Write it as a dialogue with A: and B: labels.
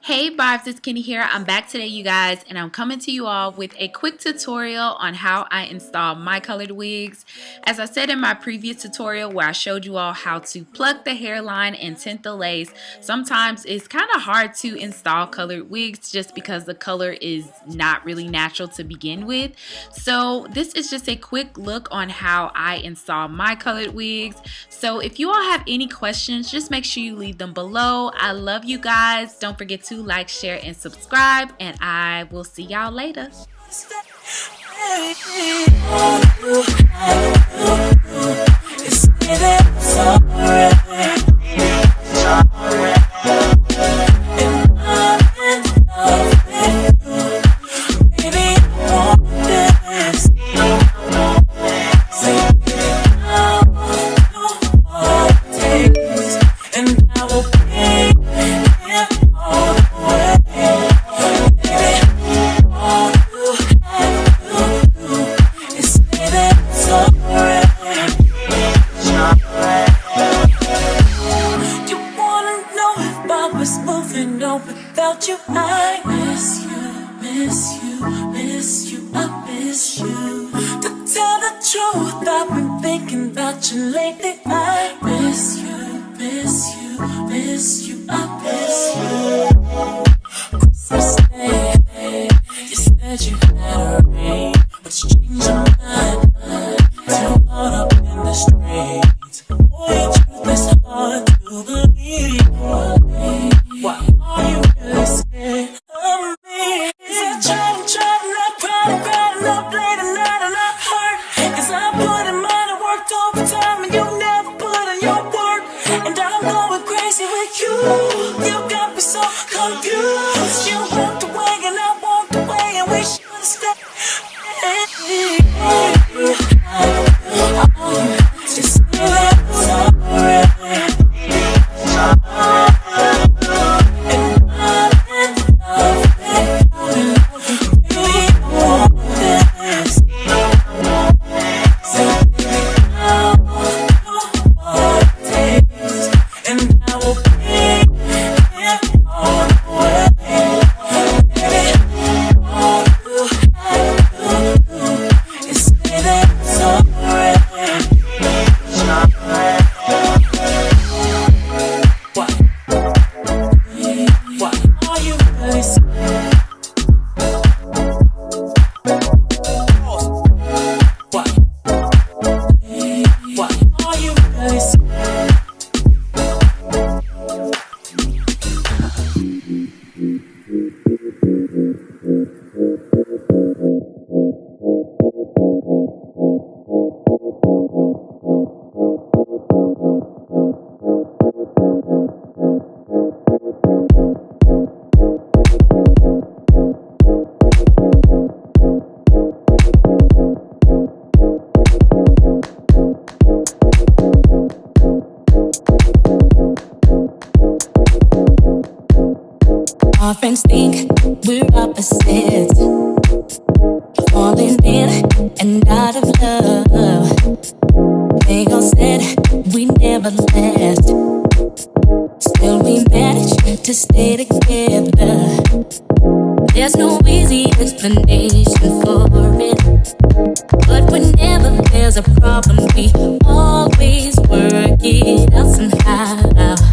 A: Hey Barbs, it's Kenny here. I'm back today, you guys, and I'm coming to you all with a quick tutorial on how I install my colored wigs. As I said in my previous tutorial where I showed you all how to pluck the hairline and tint the lace, sometimes it's kind of hard to install colored wigs just because the color is not really natural to begin with. So this is just a quick look on how I install my colored wigs. So if you all have any questions, just make sure you leave them below. I love you guys. Don't forget to like, share, and subscribe, and I will see y'all later.
B: Without you, I miss you, I miss you. To tell the truth, I've been thinking about you lately. I miss you, I miss you. Christmas Day, you said you had a ring, but you changed your mind. Too caught up in the streets. Boy, truth is hard to believe. Why are you really scared of me? Is it trying, not proud, not late at night and not hurt? Cause I put in mine and worked overtime and you never put in your work. And I'm going crazy with you. You got me so confused. You walked away and I walked away and we should've stayed. Just our friends think we're opposites, falling in and out of love. They all said we never last, still we managed to stay together. There's no easy explanation for it, but whenever there's a problem we always work it out somehow.